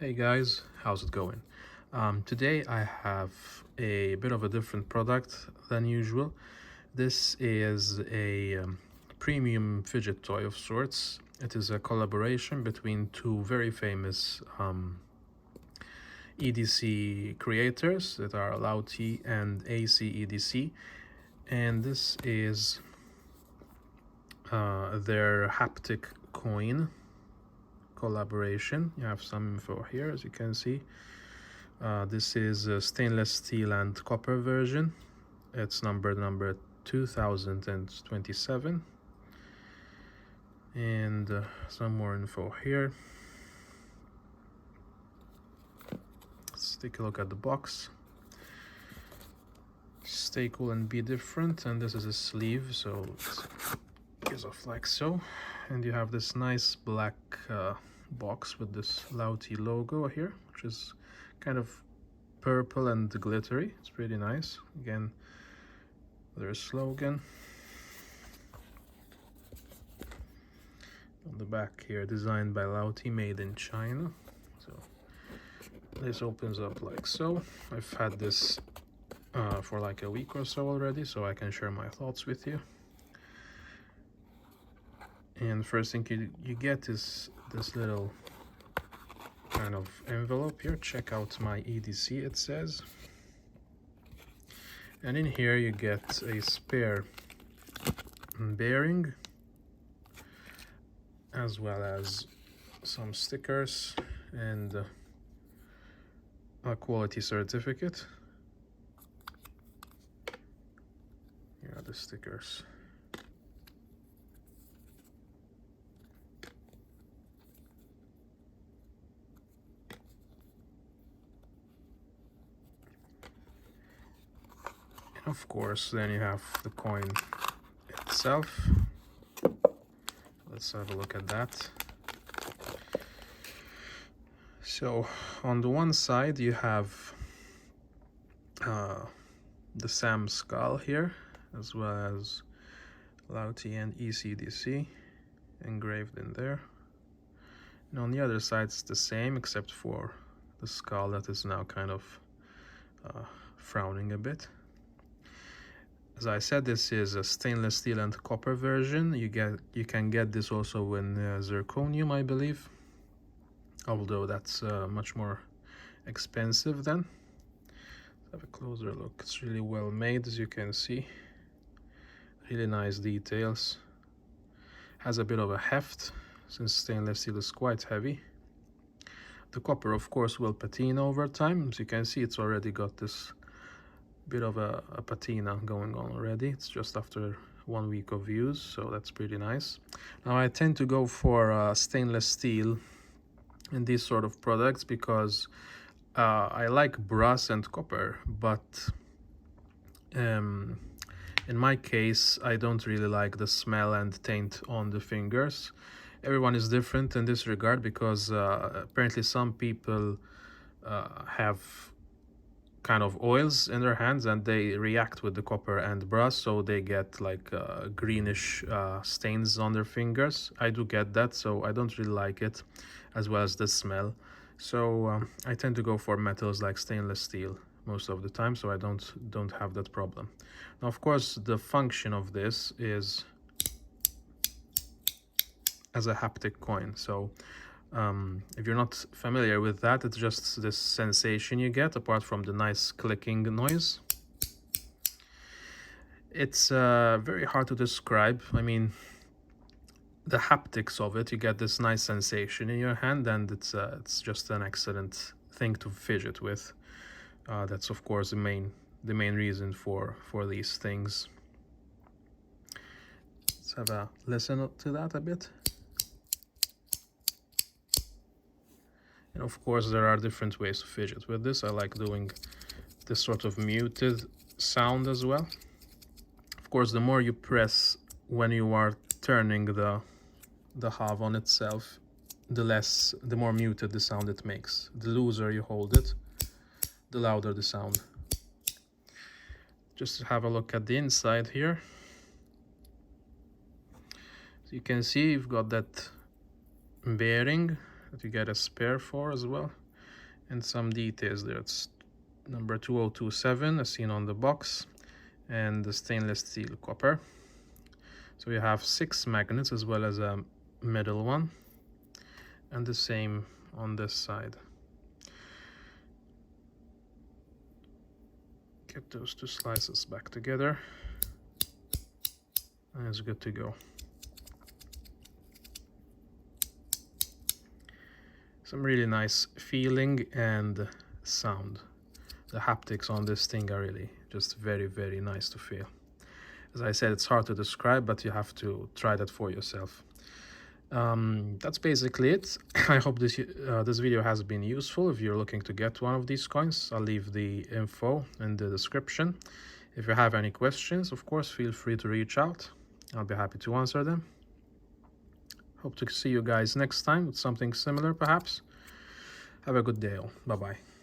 Hey guys, how's it going? Today I have a bit of a different product than usual. This is a premium fidget toy of sorts. It is a collaboration between two very famous EDC creators that are Lautie and ACEdc, and this is their Haptic Coin collaboration. You have some info here, as you can see. This is a stainless steel and copper version. It's number 2027. And some more info here. Let's take a look at the box. Stay cool and be different. And this is a sleeve, so it goes off like so. And you have this nice black box with this Lautie logo here, which is kind of purple and glittery. It's pretty nice. Again, their slogan on the back here, designed by Lautie, made in China. So this opens up like so. I've had this for like a week or so already, so I can share my thoughts with you. And the first thing you get is this little kind of envelope here. Check out my EDC, it says. And in here you get a spare bearing, as well as some stickers and a quality certificate. Here are the stickers. Of course, then you have the coin itself. Let's have a look at that. So on the one side you have the Sam skull here, as well as Lautie and ECDC engraved in there. And on the other side it's the same, except for the skull that is now kind of frowning a bit. As I said, this is a stainless steel and copper version. You can get this also in zirconium, I believe, although that's much more expensive then. Let's have a closer look. It's really well made, as you can see. Really nice details. Has a bit of a heft, since stainless steel is quite heavy. The copper, of course, will patina over time. As you can see, it's already got this bit of a patina going on already. It's just after 1 week of use, so that's pretty nice. Now I tend to go for stainless steel in these sort of products because I like brass and copper, but in my case I don't really like the smell and taint on the fingers. Everyone is different in this regard, because apparently some people have kind of oils in their hands and they react with the copper and brass, so they get like greenish stains on their fingers. I do get that, so I don't really like it, as well as the smell. So I tend to go for metals like stainless steel most of the time, so I don't have that problem. Now, of course, the function of this is as a haptic coin. So if you're not familiar with that, it's just this sensation you get, apart from the nice clicking noise. It's very hard to describe. I mean, the haptics of it, you get this nice sensation in your hand, and it's just an excellent thing to fidget with. That's of course the main reason for these things. Let's have a listen to that a bit. And of course there are different ways to fidget with this. I like doing this sort of muted sound as well. Of course, the more you press when you are turning the halve on itself, the more muted the sound it makes. The looser you hold it, the louder the sound. Just to have a look at the inside here. So you can see you've got that bearing that you get a spare for as well. and some details there. It's number 2027 as seen on the box, and the stainless steel copper. So you have 6 magnets as well as a middle one, and the same on this side. Get those 2 slices back together, and it's good to go. Some really nice feeling and sound. The haptics on this thing are really just very, very nice to feel. As I said, it's hard to describe, but you have to try that for yourself. That's basically it. I hope this video has been useful. If you're looking to get one of these coins, I'll leave the info in the description. If you have any questions, of course, feel free to reach out. I'll be happy to answer them. Hope to see you guys next time with something similar, perhaps. Have a good day all. Bye-bye.